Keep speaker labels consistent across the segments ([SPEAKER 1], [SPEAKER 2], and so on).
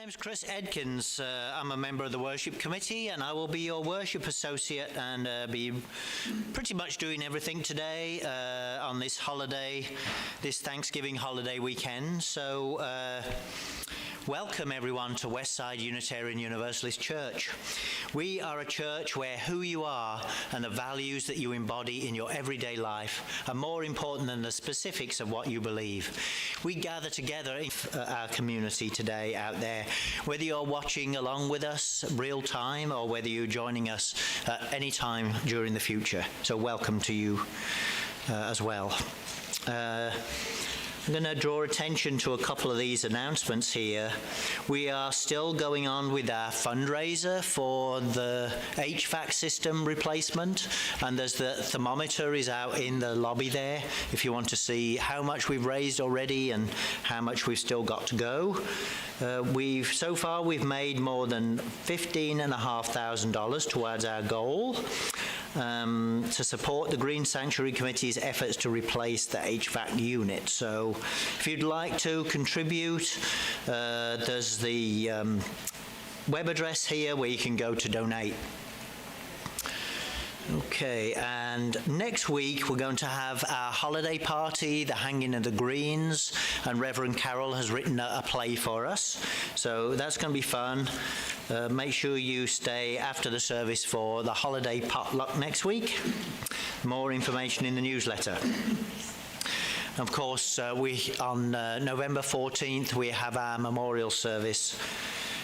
[SPEAKER 1] name's Chris Edkins. I'm a member of the worship committee and I will be your worship associate and be pretty much doing everything today on this holiday, this Thanksgiving holiday weekend. So welcome everyone to Westside Unitarian Universalist Church. We are a church where who you are and the values that you embody in your everyday life are more important than the specifics of what you believe. We gather together in our community today out there, whether you're watching along with us real time or whether you're joining us at any time during the future. So welcome to you as well. I'm going to draw attention to a couple of these announcements here. We are still going on with our fundraiser for the HVAC system replacement, and there's the thermometer is out in the lobby there if you want to see how much we've raised already and how much we've still got to go. So far we've made more than $15,500 towards our goal to support the Green Sanctuary Committee's efforts to replace the HVAC unit. So if you'd like to contribute, there's the web address here where you can go to donate. Okay, and next week we're going to have our holiday party, the Hanging of the Greens, and Reverend Carol has written a play for us. So that's going to be fun. Make sure you stay after the service for the holiday potluck next week. More information in the newsletter. Of course, on November 14th, we have our memorial service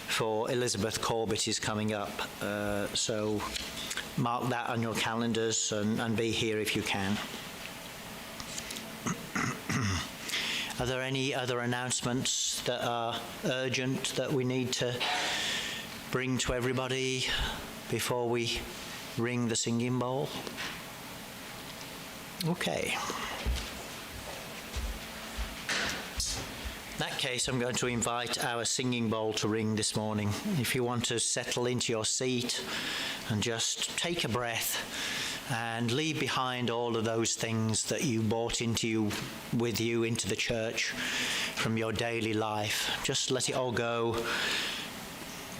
[SPEAKER 1] for Elizabeth Corbett is coming up. So mark that on your calendars and be here if you can. Are there any other announcements that are urgent that we need to bring to everybody before we ring the singing bowl? Okay. In that case, I'm going to invite our singing bowl to ring this morning. If you want to settle into your seat and just take a breath and leave behind all of those things that you brought with you into the church from your daily life. Just let it all go.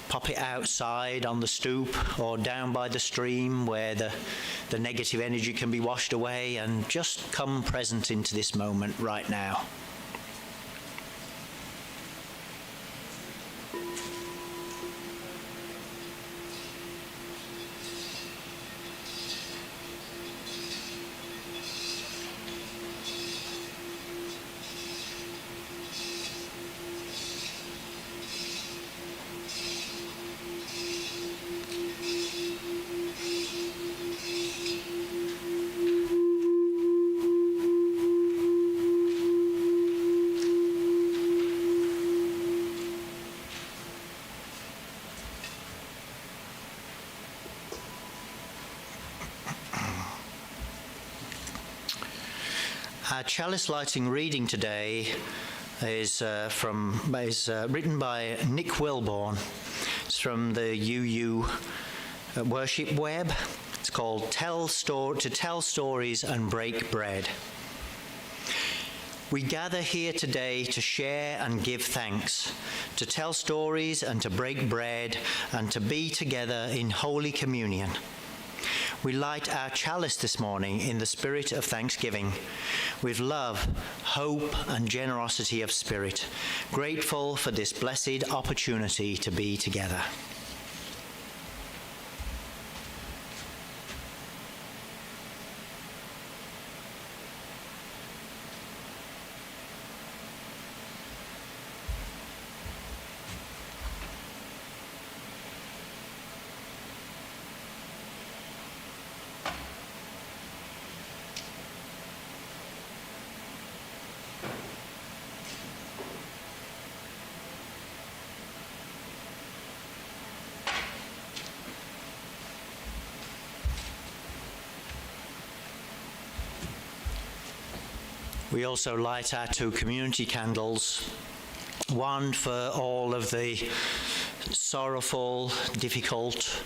[SPEAKER 1] Pop it outside on the stoop or down by the stream where the negative energy can be washed away, and just come present into this moment right now. Our chalice lighting reading today is written by Nick Wilborn. It's from the UU Worship Web. It's called To Tell Stories and Break Bread. We gather here today to share and give thanks, to tell stories and to break bread and to be together in Holy Communion. We light our chalice this morning in the spirit of thanksgiving, with love, hope, and generosity of spirit, grateful for this blessed opportunity to be together. We also light our 2 community candles, one for all of the sorrowful, difficult,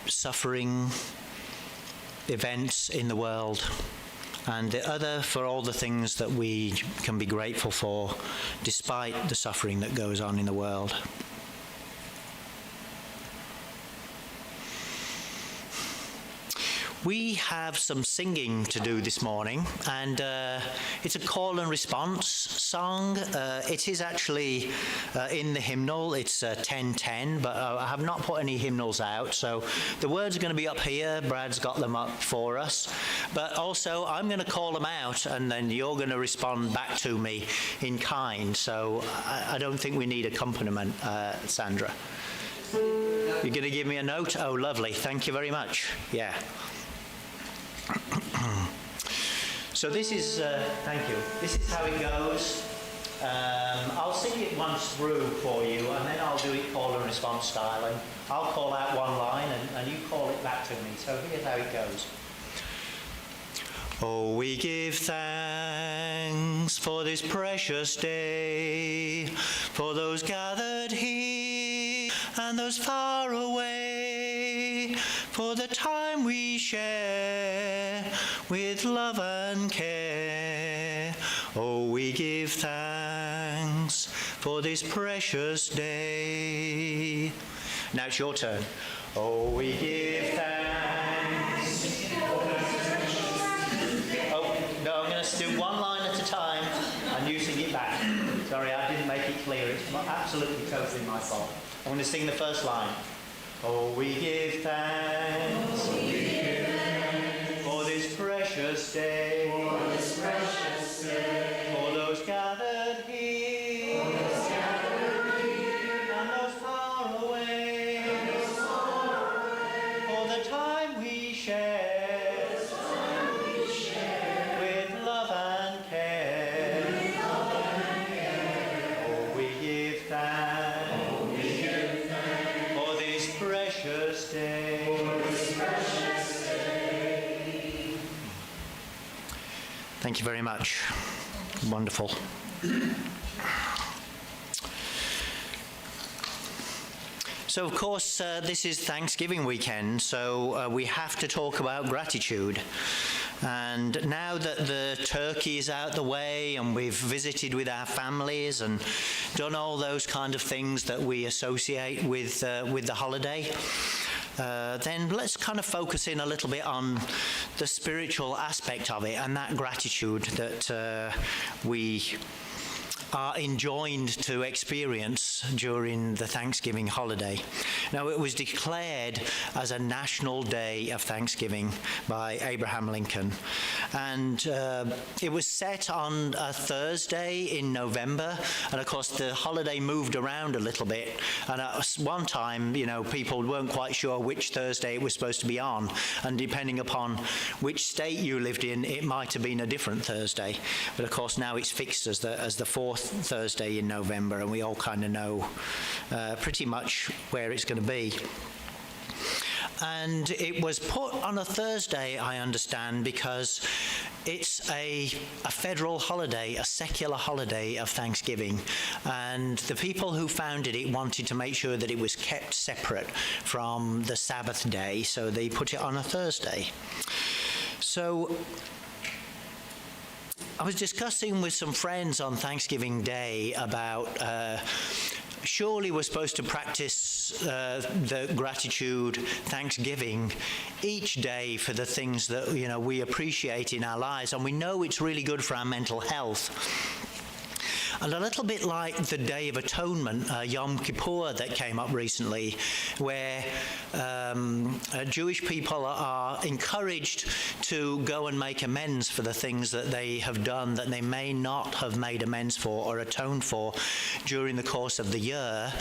[SPEAKER 1] suffering events in the world, and the other for all the things that we can be grateful for despite the suffering that goes on in the world. We have some singing to do this morning, and it's a call and response song. It is actually in the hymnal. It's 10:10, but I have not put any hymnals out, so the words are going to be up here. Brad's got them up for us. But also, I'm going to call them out, and then you're going to respond back to me in kind. So I don't think we need accompaniment, Sandra. You're going to give me a note? Oh, lovely. Thank you very much. Yeah. So this is, thank you, this is how it goes. I'll sing it once through for you, and then I'll do it call and response style, and I'll call out one line and you call it back to me. So here's how it goes. Oh, we give thanks for this precious day, for those gathered here and those far away, for the time we share with love and care. Oh, we give thanks for this precious day. Now it's your turn. Oh, we give thanks. Oh, no, I'm going to do one line at a time and you sing it back. Sorry, I didn't make it clear. It's absolutely totally my fault. I'm going to sing the first line. Oh, we give thanks, for this precious day, for those gathered here, and those far away, for the time we share, with love and care. Oh, we give thanks, for this precious day. Thank you very much. Wonderful. So, of course, this is Thanksgiving weekend, so we have to talk about gratitude. And now that the turkey is out the way and we've visited with our families and done all those kind of things that we associate with the holiday, then let's kind of focus in a little bit on the spiritual aspect of it and that gratitude that we are enjoined to experience during the Thanksgiving holiday. Now, it was declared as a national day of Thanksgiving by Abraham Lincoln, and it was set on a Thursday in November, and of course the holiday moved around a little bit, and at one time, you know, people weren't quite sure which Thursday it was supposed to be on, and depending upon which state you lived in, it might have been a different Thursday. But of course now it's fixed as the fourth Thursday in November, and we all kind of know pretty much where it's going to be. And it was put on a Thursday, I understand, because it's a federal holiday, a secular holiday of Thanksgiving. And the people who founded it wanted to make sure that it was kept separate from the Sabbath day, so they put it on a Thursday. So I was discussing with some friends on Thanksgiving Day about surely we're supposed to practice the gratitude, thanksgiving each day for the things that, you know, we appreciate in our lives, and we know it's really good for our mental health. And a little bit like the Day of Atonement, Yom Kippur, that came up recently, where Jewish people are encouraged to go and make amends for the things that they have done that they may not have made amends for or atoned for during the course of the year.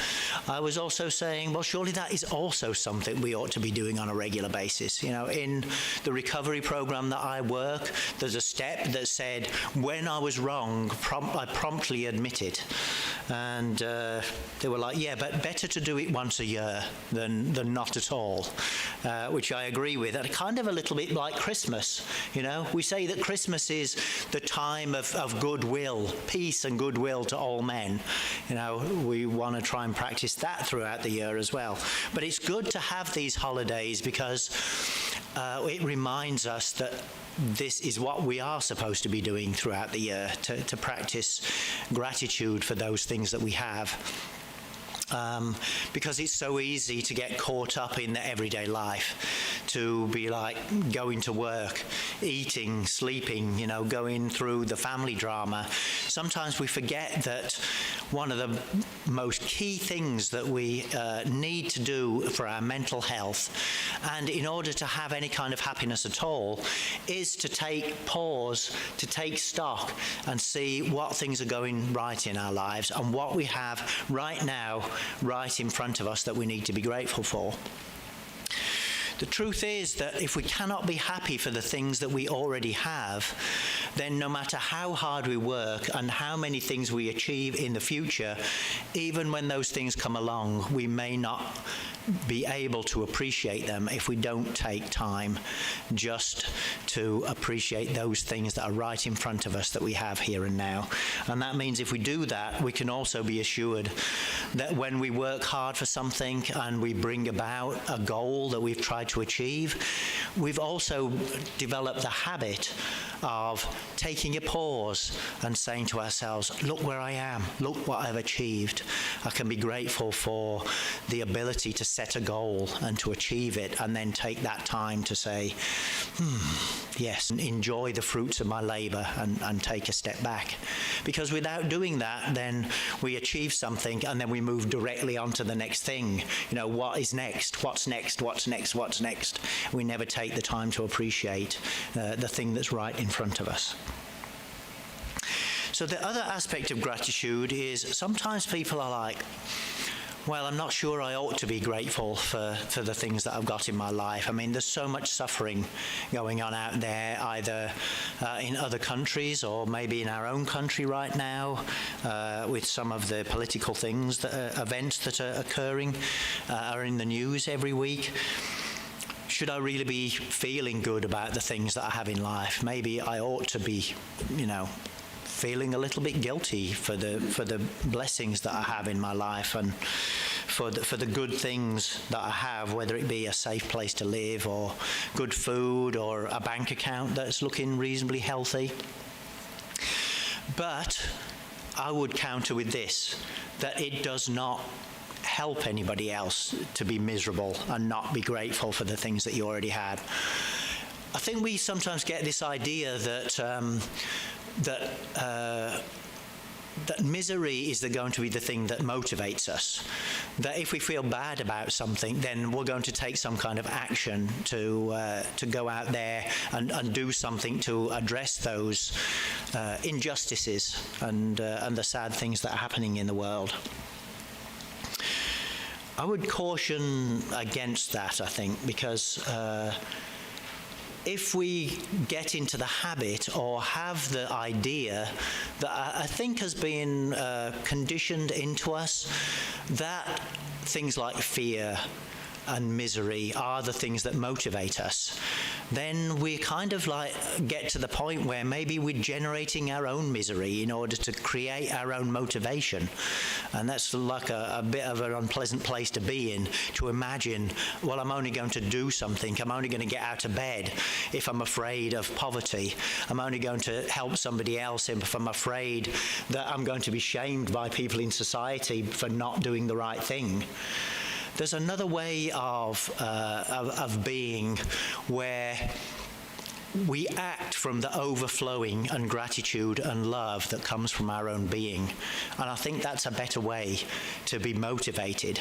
[SPEAKER 1] I was also saying, well, surely that is also something we ought to be doing on a regular basis. You know, in the recovery program that I work, there's a step that said, when I was wrong, I promptly admit it. And they were like, yeah, but better to do it once a year than not at all, which I agree with. And kind of a little bit like Christmas, you know. We say that Christmas is the time of goodwill, peace and goodwill to all men. You know, we want to try and practice that throughout the year as well. But it's good to have these holidays because it reminds us that this is what we are supposed to be doing throughout the year, to practice gratitude for those things that we have. Because it's so easy to get caught up in the everyday life, to be like going to work, eating, sleeping, going through the family drama. Sometimes we forget that one of the most key things that we need to do for our mental health, and in order to have any kind of happiness at all, is to take pause, to take stock and see what things are going right in our lives and what we have right now, right in front of us, that we need to be grateful for. The truth is that if we cannot be happy for the things that we already have, then no matter how hard we work and how many things we achieve in the future, even when those things come along, we may not be able to appreciate them if we don't take time just to appreciate those things that are right in front of us that we have here and now. And that means if we do that, we can also be assured that when we work hard for something and we bring about a goal that we've tried to achieve, we've also developed the habit of taking a pause and saying to ourselves, look where I am, look what I've achieved. I can be grateful for the ability to set a goal and to achieve it, and then take that time to say, yes, and enjoy the fruits of my labor, and take a step back. Because without doing that, then we achieve something and then we move directly on to the next thing. What is next? What's next? What's next? What's next? We never take the time to appreciate the thing that's right in front of us. So the other aspect of gratitude is sometimes people are like, well, I'm not sure I ought to be grateful for the things that I've got in my life. I mean, there's so much suffering going on out there, either in other countries or maybe in our own country right now, with some of the political things, events that are occurring, are in the news every week. Should I really be feeling good about the things that I have in life? Maybe I ought to be, feeling a little bit guilty for the blessings that I have in my life, and for the good things that I have, whether it be a safe place to live or good food or a bank account that's looking reasonably healthy. But I would counter with this, that it does not help anybody else to be miserable and not be grateful for the things that you already had. I think we sometimes get this idea that misery is going to be the thing that motivates us. That if we feel bad about something, then we're going to take some kind of action to go out there and do something to address those injustices and the sad things that are happening in the world. I would caution against that, I think, because if we get into the habit or have the idea that I think has been conditioned into us, that things like fear and misery are the things that motivate us, then we kind of like get to the point where maybe we're generating our own misery in order to create our own motivation. And that's like a bit of an unpleasant place to be in, to imagine, well, I'm only going to do something, I'm only going to get out of bed if I'm afraid of poverty, I'm only going to help somebody else if I'm afraid that I'm going to be shamed by people in society for not doing the right thing. There's another way of being where we act from the overflowing and gratitude and love that comes from our own being. And I think that's a better way to be motivated.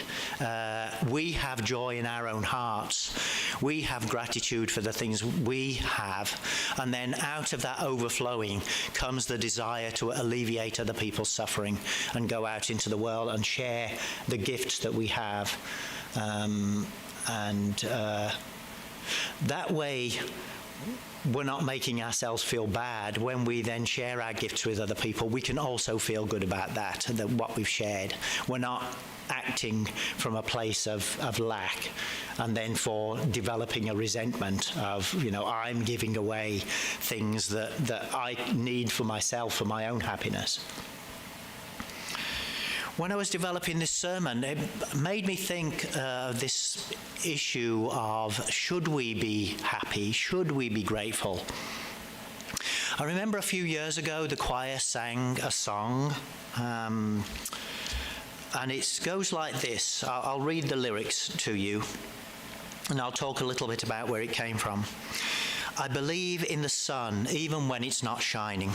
[SPEAKER 1] We have joy in our own hearts. We have gratitude for the things we have. And then out of that overflowing comes the desire to alleviate other people's suffering and go out into the world and share the gifts that we have. That way, we're not making ourselves feel bad. When we then share our gifts with other people, we can also feel good about that what we've shared. We're not acting from a place of lack and then for developing a resentment of, I'm giving away things that I need for myself, for my own happiness. When I was developing this sermon, it made me think of this issue of should we be happy, should we be grateful? I remember a few years ago the choir sang a song, and it goes like this. I'll read the lyrics to you, and I'll talk a little bit about where it came from. I believe in the sun even when it's not shining.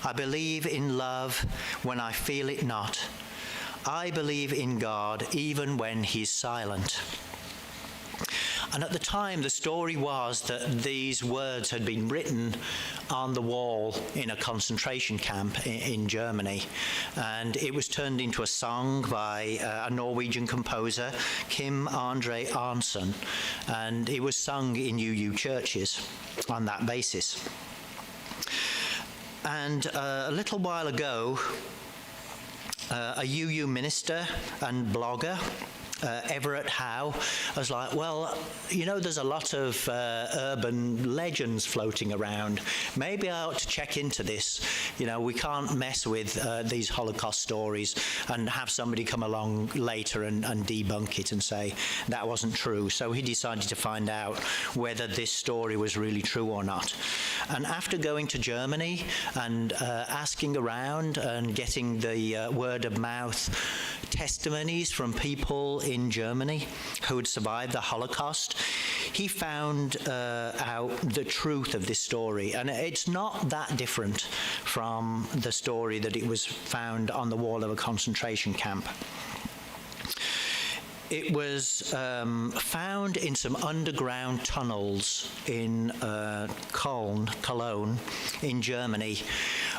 [SPEAKER 1] I believe in love when I feel it not. I believe in God even when he's silent. And at the time, the story was that these words had been written on the wall in a concentration camp in Germany. And it was turned into a song by a Norwegian composer, Kim André Arntzen. And it was sung in UU churches on that basis. And a little while ago, a UU minister and blogger, Everett Howe, was like, well, you know, there's a lot of urban legends floating around. Maybe I ought to check into this. You know, we can't mess with these Holocaust stories and have somebody come along later and debunk it and say that wasn't true. So he decided to find out whether this story was really true or not. And after going to Germany and asking around and getting the word of mouth testimonies from people in Germany who had survived the Holocaust, he found out the truth of this story. And it's not that different from the story that it was found on the wall of a concentration camp. It was found in some underground tunnels in Cologne, in Germany,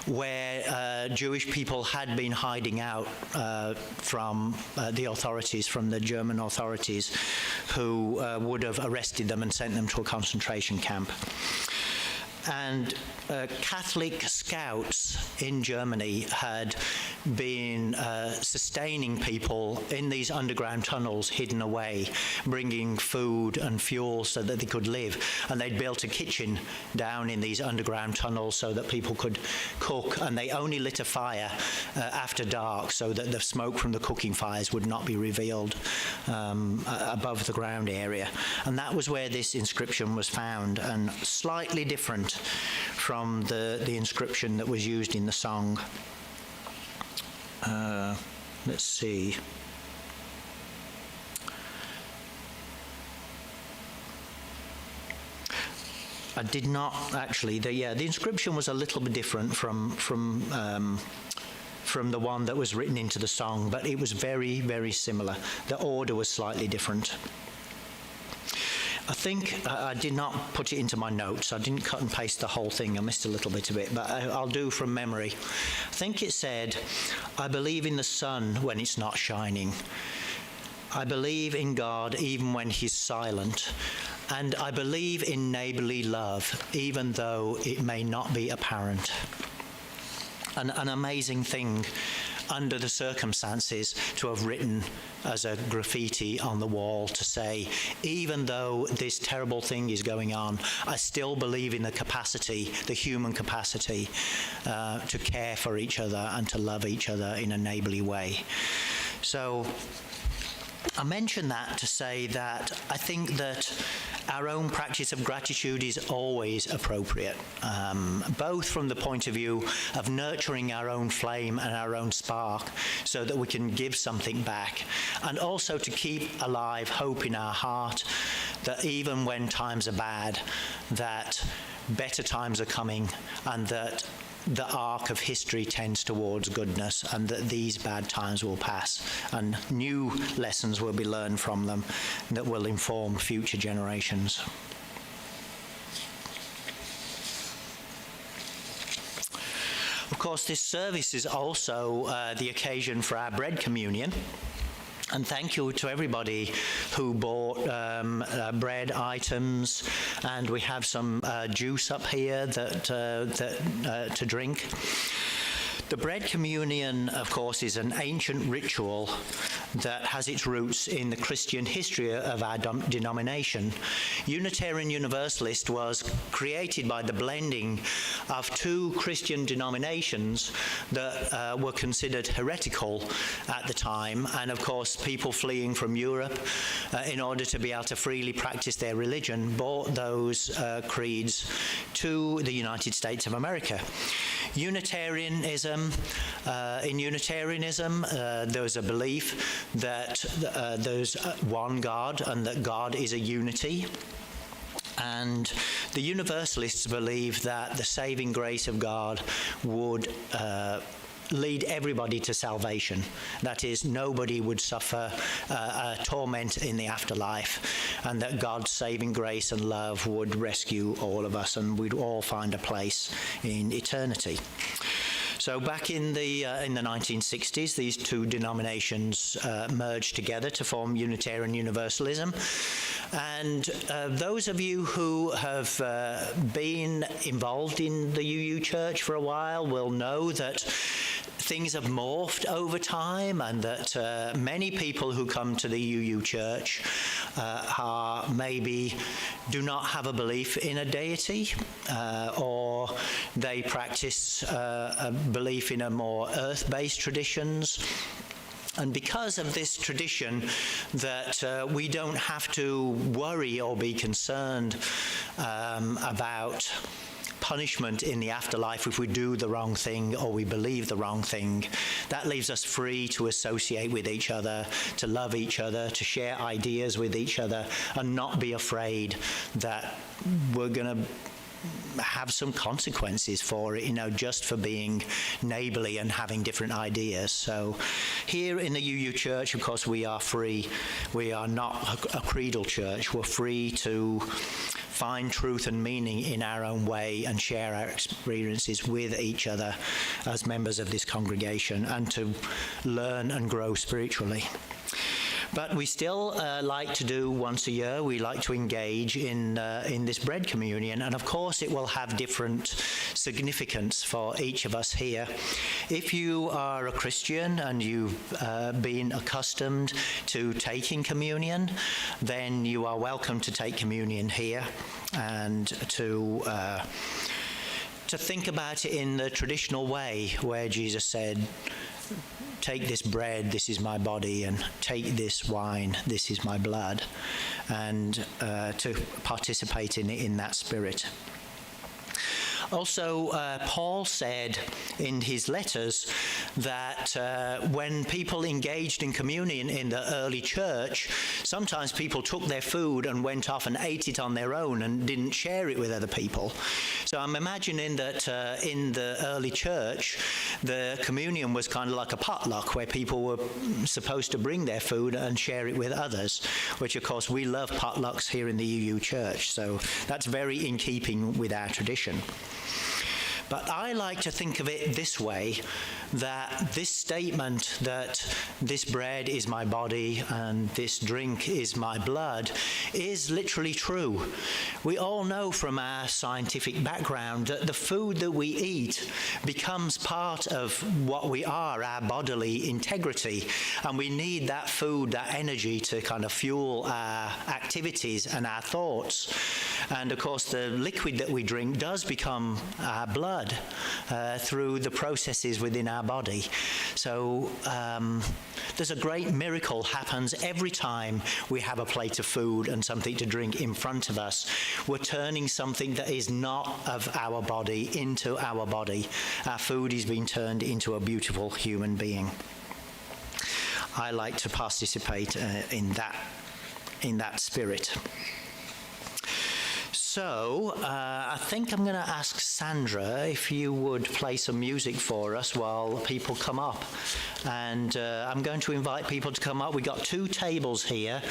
[SPEAKER 1] where Jewish people had been hiding out from the authorities, from the German authorities, who would have arrested them and sent them to a concentration camp. And Catholic scouts in Germany had been sustaining people in these underground tunnels hidden away, bringing food and fuel so that they could live. And they'd built a kitchen down in these underground tunnels so that people could cook, and they only lit a fire after dark so that the smoke from the cooking fires would not be revealed above the ground area. And that was where this inscription was found, and slightly different from the inscription that was used in the song. Let's see. I did not actually. The inscription was a little bit different from the one that was written into the song, but it was very, very similar. The order was slightly different. I think I did not put it into my notes. I didn't cut and paste the whole thing. I missed a little bit of it, but I'll do from memory. I think it said, I believe in the sun when it's not shining. I believe in God even when he's silent. And I believe in neighbourly love, even though it may not be apparent. An amazing thing under the circumstances to have written as a graffiti on the wall to say, even though this terrible thing is going on, I still believe in the capacity, the human capacity, to care for each other and to love each other in a neighbourly way. So I mention that to say that I think that our own practice of gratitude is always appropriate, both from the point of view of nurturing our own flame and our own spark so that we can give something back, and also to keep alive hope in our heart that even when times are bad, that better times are coming, and that the arc of history tends towards goodness, and that these bad times will pass and new lessons will be learned from them that will inform future generations. Of course, this service is also the occasion for our bread communion. And thank you to everybody who bought bread items, and we have some juice up here that to drink. The bread communion, of course, is an ancient ritual that has its roots in the Christian history of our denomination. Unitarian Universalist was created by the blending of two Christian denominations that were considered heretical at the time, and of course people fleeing from Europe in order to be able to freely practice their religion brought those creeds to the United States of America. Unitarianism, in Unitarianism, there's a belief that there's one God and that God is a unity. And the Universalists believe that the saving grace of God would lead everybody to salvation. That is, nobody would suffer torment in the afterlife, and that God's saving grace and love would rescue all of us, and we'd all find a place in eternity. So back in the 1960s, these two denominations merged together to form Unitarian Universalism. And those of you who have been involved in the UU Church for a while will know that things have morphed over time, and that many people who come to the UU Church maybe do not have a belief in a deity, or they practice a belief in a more earth-based traditions. And because of this tradition that we don't have to worry or be concerned about punishment in the afterlife if we do the wrong thing or we believe the wrong thing, that leaves us free to associate with each other, to love each other, to share ideas with each other, and not be afraid that we're going to have some consequences for it, just for being neighbourly and having different ideas. So here in the UU Church, of course, we are free. We are not a creedal church. We're free to find truth and meaning in our own way and share our experiences with each other as members of this congregation, and to learn and grow spiritually. But we still like to do once a year, we like to engage in this bread communion, and of course it will have different significance for each of us here. If you are a Christian and you've been accustomed to taking communion, then you are welcome to take communion here, and to think about it in the traditional way where Jesus said, take this bread, this is my body, and take this wine, this is my blood, and to participate in that spirit. Also, Paul said in his letters that when people engaged in communion in the early church, sometimes people took their food and went off and ate it on their own and didn't share it with other people. So I'm imagining that in the early church, the communion was kind of like a potluck where people were supposed to bring their food and share it with others, which of course we love potlucks here in the UU Church. So that's very in keeping with our tradition. But I like to think of it this way, that this statement that this bread is my body and this drink is my blood is literally true. We all know from our scientific background that the food that we eat becomes part of what we are, our bodily integrity, and we need that food, that energy to kind of fuel our activities and our thoughts. And of course the liquid that we drink does become our blood through the processes within our body. So there's a great miracle happens every time we have a plate of food and something to drink in front of us. We're turning something that is not of our body into our body. Our food is being turned into a beautiful human being. I like to participate in that spirit. So, I think I'm going to ask Sandra if you would play some music for us while people come up. And I'm going to invite people to come up. We've got two tables here.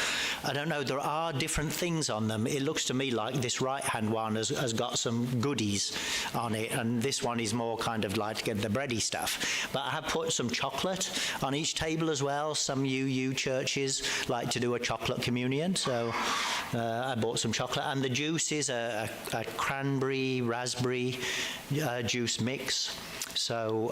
[SPEAKER 1] I don't know, there are different things on them. It looks to me like this right-hand one has got some goodies on it, and this one is more kind of like the bready stuff. But I have put some chocolate on each table as well. Some UU churches like to do a chocolate communion, so I bought some chocolate. And the juice is a cranberry, raspberry juice mix. So,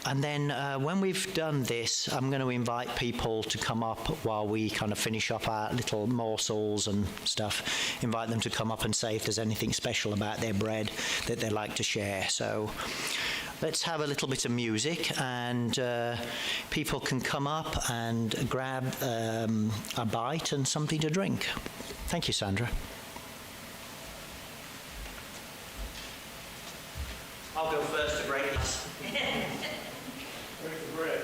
[SPEAKER 1] and then when we've done this, I'm going to invite people to come up while we kind of finish up our little morsels and stuff. Invite them to come up and say if there's anything special about their bread that they'd like to share. So let's have a little bit of music, and people can come up and grab a bite and something to drink. Thank you, Sandra. I'll go first to break this.
[SPEAKER 2] Break the bread.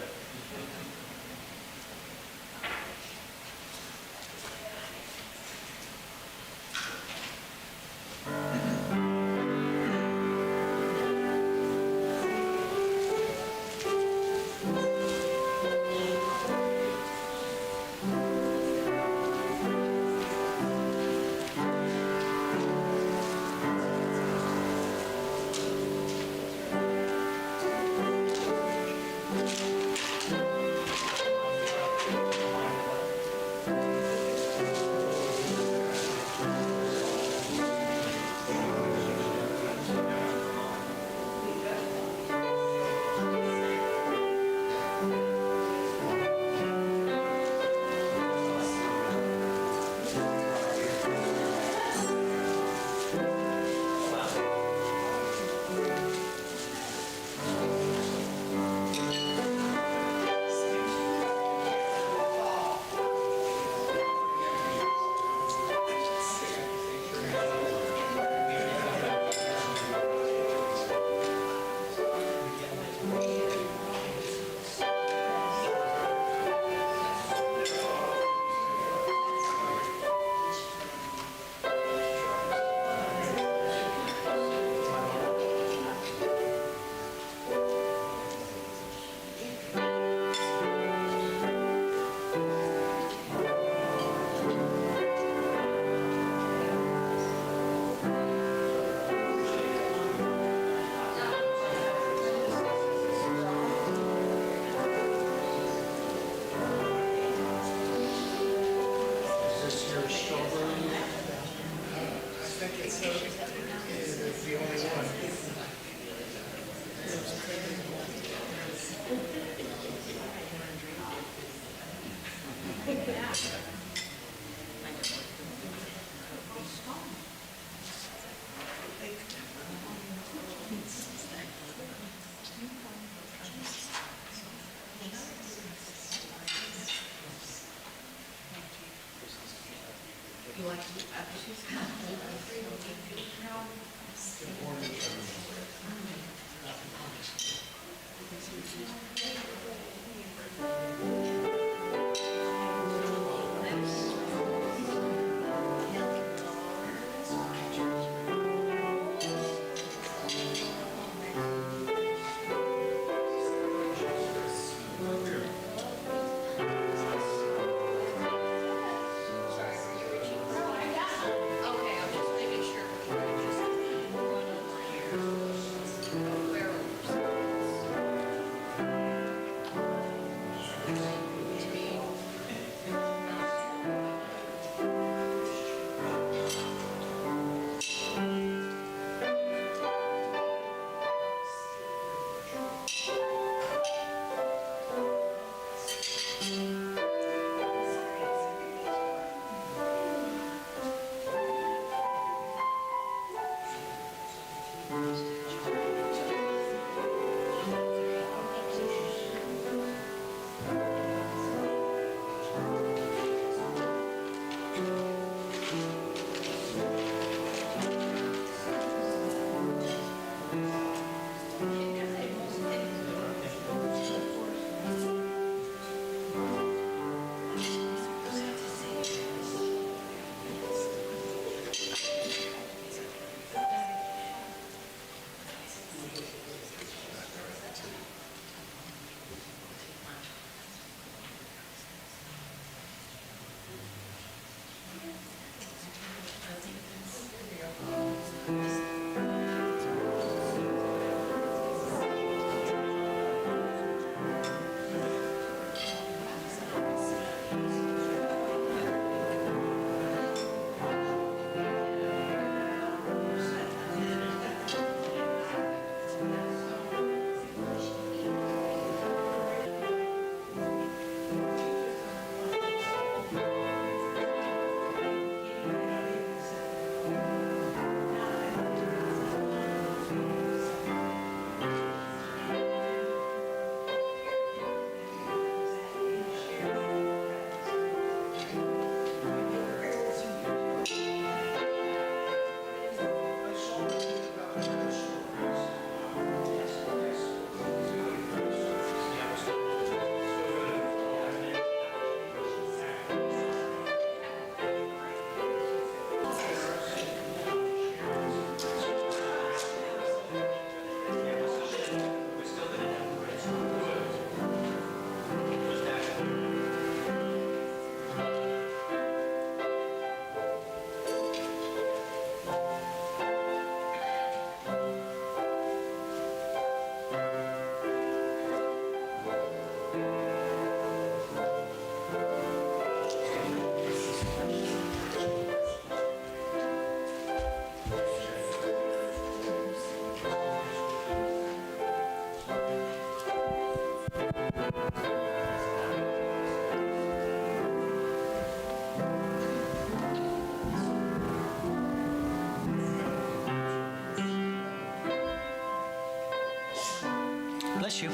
[SPEAKER 1] Bless you.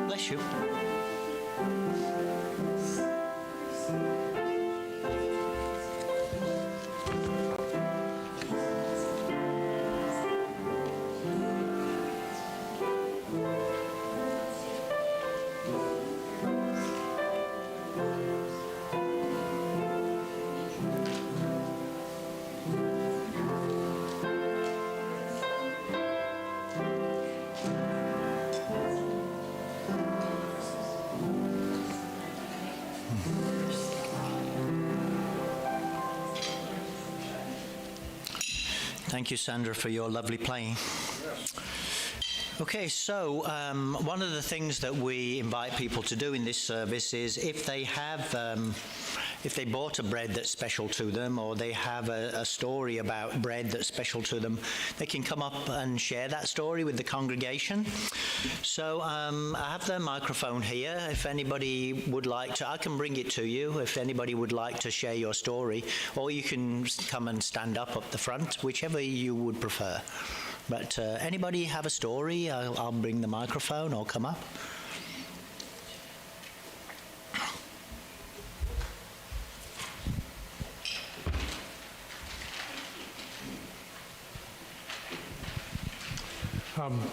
[SPEAKER 1] Bless you. Thank you, Sandra, for your lovely playing. Okay, so one of the things that we invite people to do in this service is if they bought a bread that's special to them, or they have a story about bread that's special to them, they can come up and share that story with the congregation. So I have the microphone here. If anybody would like to, I can bring it to you. If anybody would like to share your story, or you can come and stand up the front, whichever you would prefer. But anybody have a story? I'll bring the microphone or come up.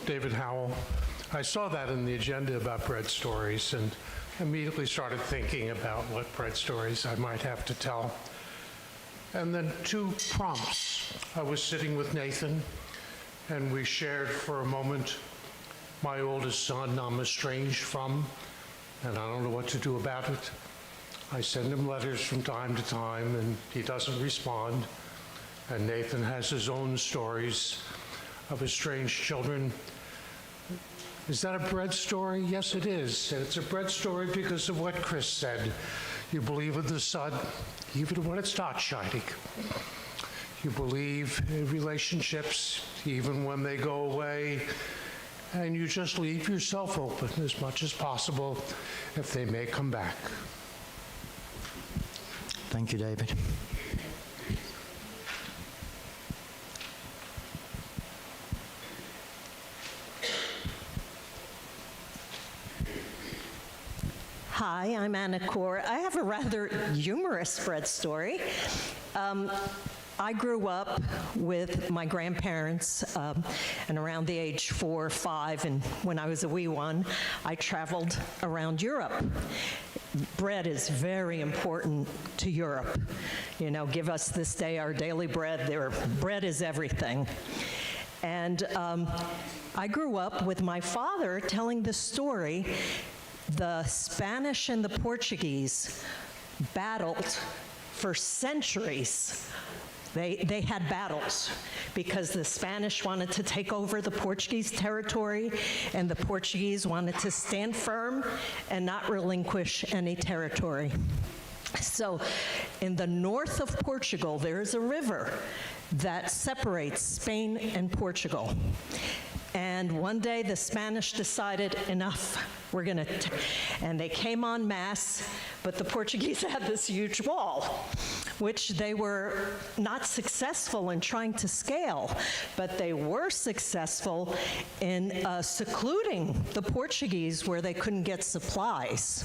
[SPEAKER 3] David Howell. I saw that in the agenda about bread stories and immediately started thinking about what bread stories I might have to tell. And then 2 prompts. I was sitting with Nathan, and we shared for a moment my oldest son I'm estranged from, and I don't know what to do about it. I send him letters from time to time, and he doesn't respond. And Nathan has his own stories of estranged children. Is that a bread story? Yes, it is. And it's a bread story because of what Chris said. You believe in the sun, even when it's not shining. You believe in relationships, even when they go away. And you just leave yourself open as much as possible if they may come back.
[SPEAKER 1] Thank you, David.
[SPEAKER 4] Hi, I'm Anna Kaur. I have a rather humorous bread story. I grew up with my grandparents, and around the age 4 or 5, and when I was a wee one, I traveled around Europe. Bread is very important to Europe. You know, give us this day our daily bread. Bread is everything. And I grew up with my father telling the story. The Spanish and the Portuguese battled for centuries. They had battles because the Spanish wanted to take over the Portuguese territory, and the Portuguese wanted to stand firm and not relinquish any territory. So in the north of Portugal, there is a river that separates Spain and Portugal. And one day the Spanish decided, enough, and they came en masse, but the Portuguese had this huge wall, which they were not successful in trying to scale, but they were successful in secluding the Portuguese where they couldn't get supplies.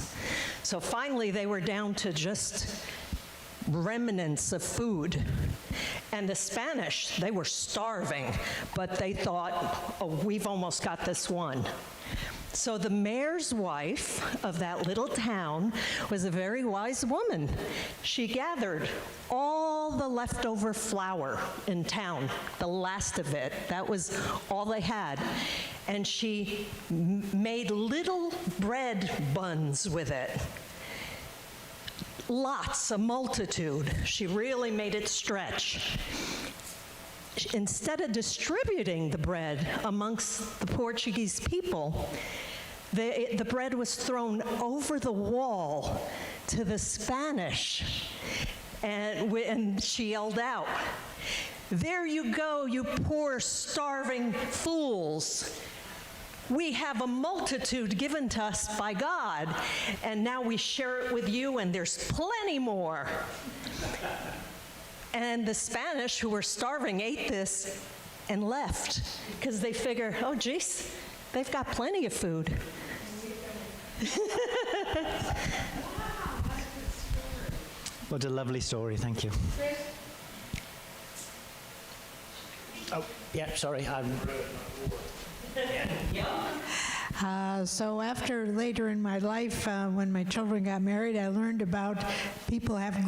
[SPEAKER 4] So finally they were down to just remnants of food. And the Spanish, they were starving, but they thought, oh, we've almost got this won. So the mayor's wife of that little town was a very wise woman. She gathered all the leftover flour in town, the last of it. That was all they had. And she made little bread buns with it. Lots, a multitude. She really made it stretch. Instead of distributing the bread amongst the Portuguese people, the bread was thrown over the wall to the Spanish. And she yelled out, "There you go, you poor starving fools. We have a multitude given to us by God, and now we share it with you, and there's plenty more." And the Spanish, who were starving, ate this and left, because they figure, oh, geez, They've got plenty of food.
[SPEAKER 1] What a lovely story, thank you. Oh, yeah, sorry.
[SPEAKER 5] So after later in my life, when my children got married, I learned about people have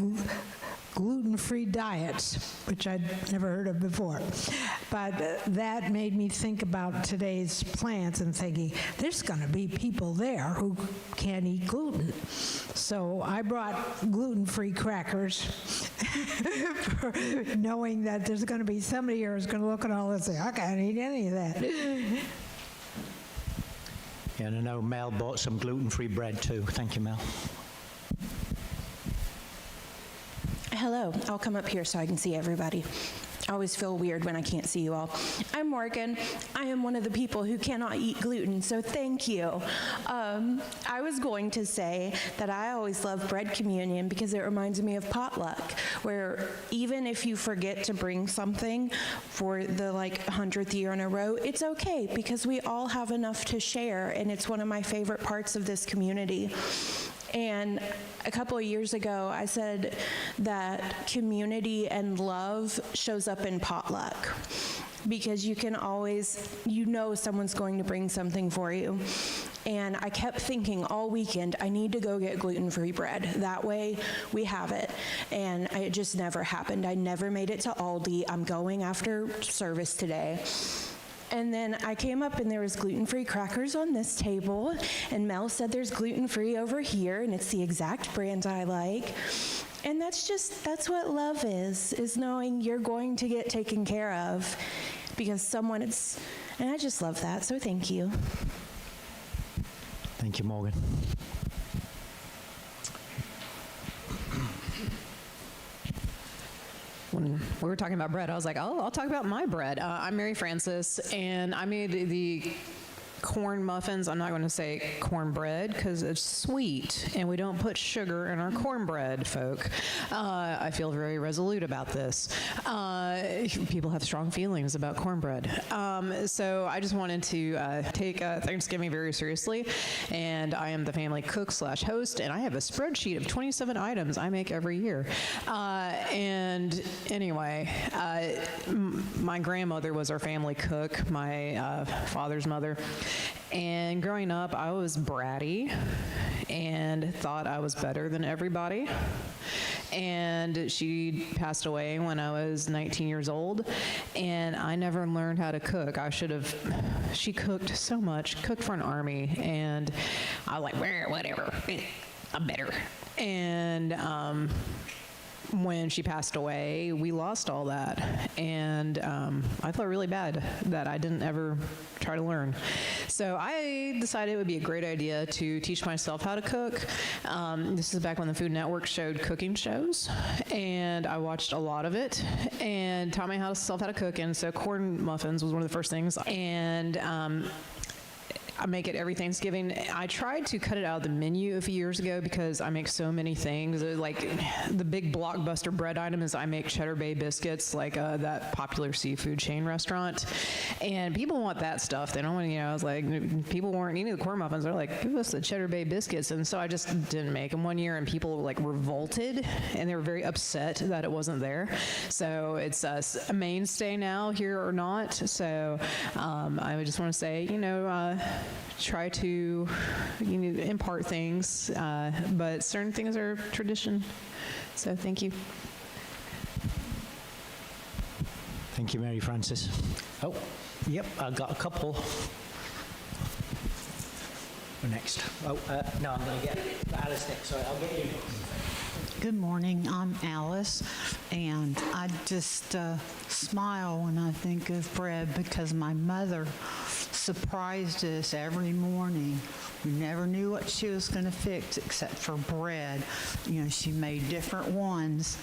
[SPEAKER 5] gluten-free diets, which I'd never heard of before. But that made me think about today's plants and thinking, there's going to be people there who can't eat gluten. So I brought gluten-free crackers, knowing that there's going to be somebody here who's going to look at all this and say, I can't eat any of that.
[SPEAKER 1] Yeah, and I know Mel bought some gluten-free bread too. Thank you, Mel.
[SPEAKER 6] Hello, I'll come up here so I can see everybody. I always feel weird when I can't see you all. I'm Morgan. I am one of the people who cannot eat gluten, so thank you. I was going to say that I always love bread communion because it reminds me of potluck, where even if you forget to bring something for the 100th year in a row, it's okay because we all have enough to share, and it's one of my favorite parts of this community. And a couple of years ago, I said that community and love shows up in potluck because you can always, someone's going to bring something for you. And I kept thinking all weekend, I need to go get gluten-free bread. That way we have it. And it just never happened. I never made it to Aldi. I'm going after service today. And then I came up and there was gluten-free crackers on this table, and Mel said there's gluten-free over here, and it's the exact brand I like. And that's what love is knowing you're going to get taken care of because and I just love that, so thank you.
[SPEAKER 1] Thank you, Morgan.
[SPEAKER 7] When we were talking about bread, I was like, oh, I'll talk about my bread. I'm Mary Frances, and I made the corn muffins. I'm not going to say cornbread because it's sweet, and we don't put sugar in our cornbread, folk. I feel very resolute about this. People have strong feelings about cornbread. So I just wanted to take Thanksgiving very seriously, and I am the family cook/host, and I have a spreadsheet of 27 items I make every year. And anyway, my grandmother was our family cook, my father's mother. And growing up, I was bratty and thought I was better than everybody. And she passed away when I was 19 years old, and I never learned how to cook. She cooked so much, cooked for an army, and I was like, whatever, I'm better. And when she passed away, we lost all that. And I felt really bad that I didn't ever try to learn. So I decided it would be a great idea to teach myself how to cook. This is back when the Food Network showed cooking shows, and I watched a lot of it and taught myself how to cook. And so corn muffins was one of the first things. And I make it every Thanksgiving. I tried to cut it out of the menu a few years ago because I make so many things. Like the big blockbuster bread item is I make Cheddar Bay biscuits, like that popular seafood chain restaurant. And people want that stuff. They don't want, I was like, people weren't eating the corn muffins. They're like, give us the Cheddar Bay biscuits. And so I just didn't make them one year, and people revolted, and they were very upset that it wasn't there. So it's a mainstay now, here or not. So I would just want to say, try to impart things, but certain things are tradition. So thank you.
[SPEAKER 1] Thank you, Mary Frances. Oh, yep, I've got a couple. Next. Oh, no, I'm going to get Alice next. Sorry, I'll get you.
[SPEAKER 8] Good morning, I'm Alice, and I just smile when I think of bread because my mother surprised us every morning. We never knew what she was going to fix except for bread. She made different ones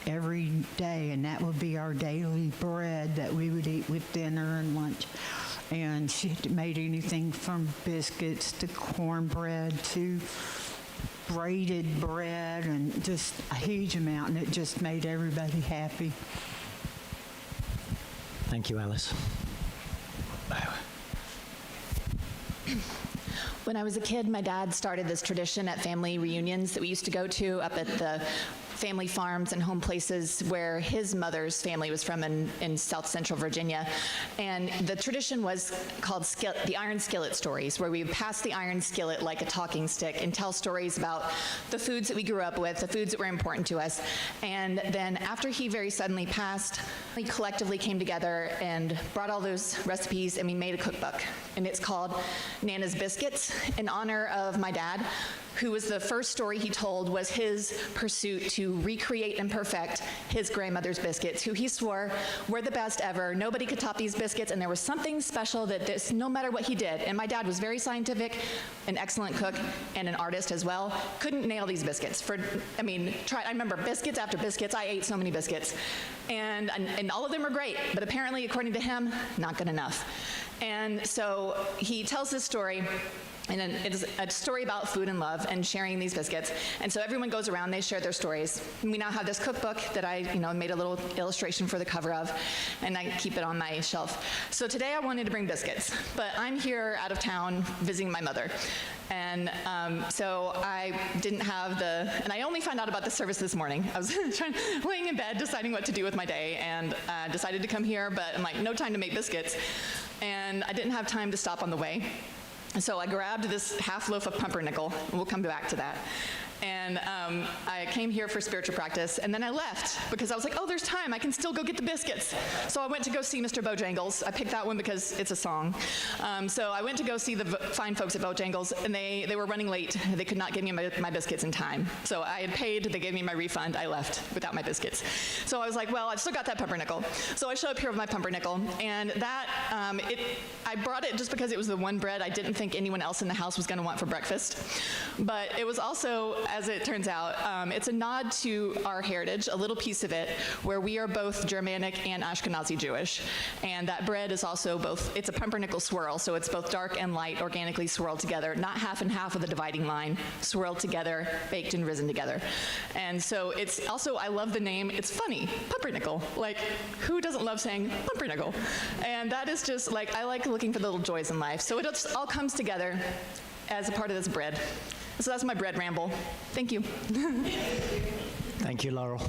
[SPEAKER 8] every day, and that would be our daily bread that we would eat with dinner and lunch. And she made anything from biscuits to cornbread to braided bread, and just a huge amount, and it just made everybody happy.
[SPEAKER 1] Thank you, Alice.
[SPEAKER 9] When I was a kid, my dad started this tradition at family reunions that we used to go to up at the family farms and home places where his mother's family was from in South Central Virginia. And the tradition was called the Iron Skillet Stories, where we would pass the iron skillet like a talking stick and tell stories about the foods that we grew up with, the foods that were important to us. And then after he very suddenly passed, we collectively came together and brought all those recipes, and we made a cookbook. And it's called Nana's Biscuits, in honor of my dad, who was the first story he told was his pursuit to recreate and perfect his grandmother's biscuits, who he swore were the best ever. Nobody could top these biscuits, and there was something special that this, no matter what he did, and my dad was very scientific, an excellent cook, and an artist as well, couldn't nail these biscuits. I remember biscuits after biscuits. I ate so many biscuits, and all of them were great, but apparently, according to him, not good enough. And so he tells this story, and it's a story about food and love and sharing these biscuits. And so everyone goes around, they share their stories. And we now have this cookbook that I made a little illustration for the cover of, and I keep it on my shelf. So today I wanted to bring biscuits, but I'm here out of town visiting my mother. And so I didn't have and I only found out about the service this morning. I was laying in bed deciding what to do with my day, and decided to come here, but I'm like, no time to make biscuits. And I didn't have time to stop on the way. So I grabbed this half loaf of pumpernickel, and we'll come back to that. And I came here for spiritual practice, and then I left because I was like, oh, there's time. I can still go get the biscuits. So I went to go see Mr. Bojangles. I picked that one because it's a song. So I went to go see the fine folks at Bojangles, and they were running late. They could not give me my biscuits in time. So I had paid. They gave me my refund. I left without my biscuits. So I was like, well, I've still got that pumpernickel. So I show up here with my pumpernickel, and that, I brought it just because it was the one bread I didn't think anyone else in the house was going to want for breakfast. But it was also, as it turns out, it's a nod to our heritage, a little piece of it, where we are both Germanic and Ashkenazi Jewish. And that bread is also both, it's a pumpernickel swirl, so it's both dark and light, organically swirled together, not half and half of the dividing line, swirled together, baked and risen together. And so it's also, I love the name, it's funny, pumpernickel. Like, who doesn't love saying pumpernickel? And that is just, like, I like looking for the little joys in life. So it just all comes together as a part of this bread. So that's my bread ramble. Thank you.
[SPEAKER 1] Thank you, Laurel.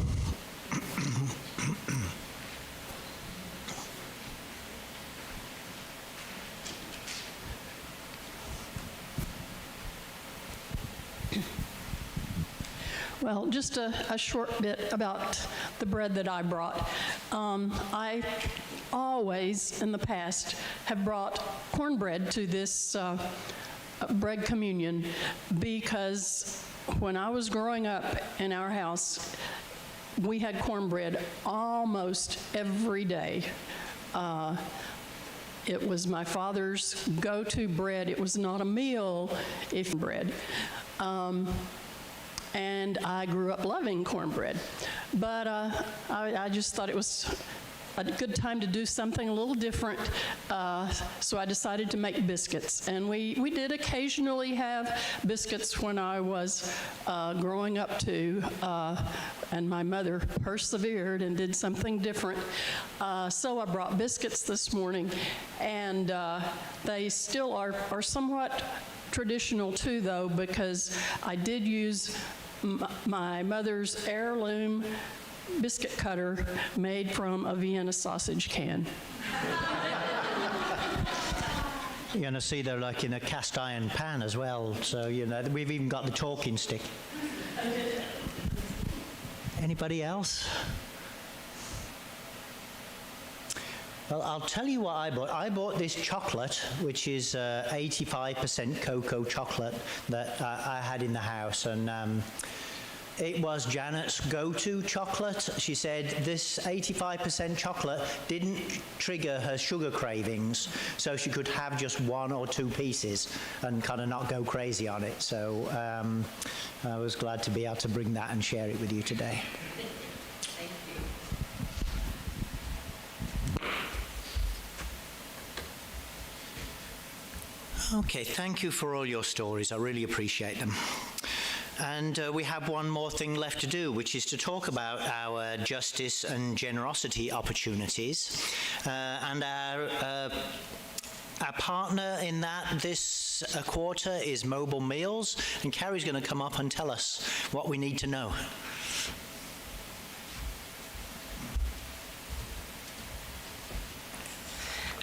[SPEAKER 10] Well, just a short bit about the bread that I brought. I always, in the past, have brought cornbread to this bread communion because when I was growing up in our house, we had cornbread almost every day. It was my father's go-to bread. It was not a meal if bread. And I grew up loving cornbread. But I just thought it was a good time to do something a little different, so I decided to make biscuits. And we did occasionally have biscuits when I was growing up too, and my mother persevered and did something different. So I brought biscuits this morning, and they still are somewhat traditional too, though, because I did use my mother's heirloom biscuit cutter made from a Vienna sausage can.
[SPEAKER 1] You're going to see they're like in a cast iron pan as well, so we've even got the talking stick. Anybody else? Well, I'll tell you what I bought. I bought this chocolate, which is 85% cocoa chocolate that I had in the house, and it was Janet's go-to chocolate. She said this 85% chocolate didn't trigger her sugar cravings, so she could have just one or two pieces and kind of not go crazy on it. So I was glad to be able to bring that and share it with you today. Okay, thank you for all your stories. I really appreciate them. And we have one more thing left to do, which is to talk about our justice and generosity opportunities and our Our partner in that this quarter is Mobile Meals, and Carrie's going to come up and tell us what we need to know.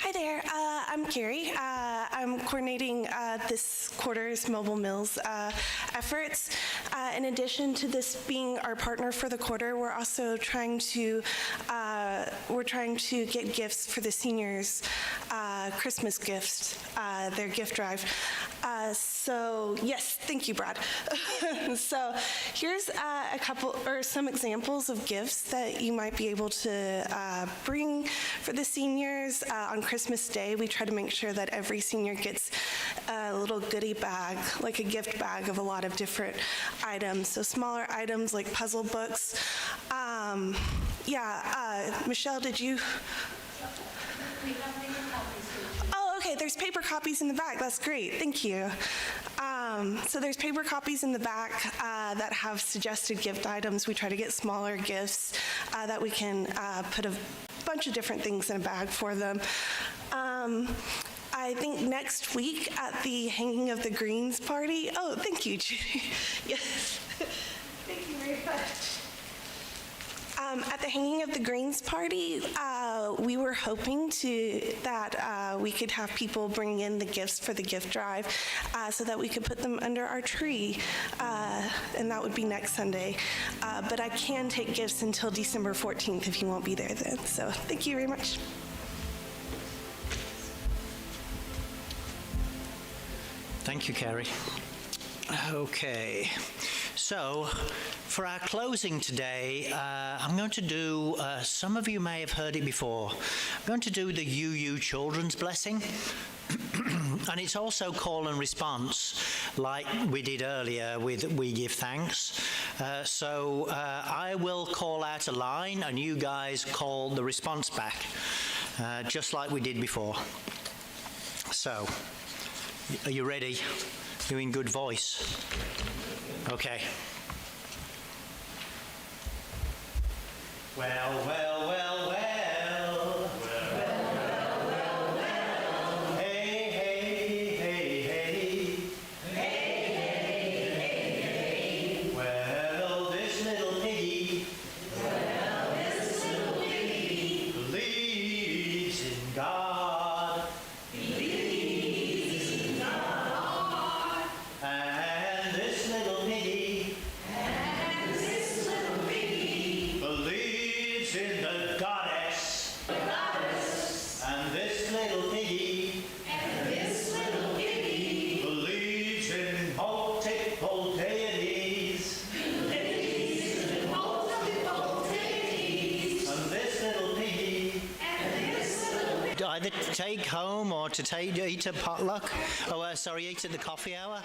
[SPEAKER 11] Hi there, I'm Carrie. I'm coordinating this quarter's Mobile Meals efforts. In addition to this being our partner for the quarter, we're also trying to get gifts for the seniors, Christmas gifts, their gift drive. So yes, thank you, Brad. So here's a couple or some examples of gifts that you might be able to bring for the seniors on Christmas Day. We try to make sure that every senior gets a little goodie bag, like a gift bag of a lot of different items. So smaller items like puzzle books. Michelle, did you? Oh, okay, there's paper copies in the back. That's great, thank you. So there's paper copies in the back that have suggested gift items. We try to get smaller gifts that we can put a bunch of different things in a bag for them. I think next week at the Hanging of the Greens party, oh, thank you, Judy. Yes, thank you very much. At the Hanging of the Greens party, we were hoping that we could have people bring in the gifts for the gift drive so that we could put them under our tree, and that would be next Sunday. But I can take gifts until December 14th if you won't be there then. So thank you very much.
[SPEAKER 1] Thank you, Carrie. Okay, so for our closing today, I'm going to do, some of you may have heard it before, I'm going to do the UU Children's Blessing. And it's also call and response, like we did earlier with We Give Thanks. So I will call out a line, and you guys call the response back, just like we did before. So, are you ready? You're in good voice. Okay. Well, well, well, well. Either to take home or to eat at potluck. Eat at the coffee hour.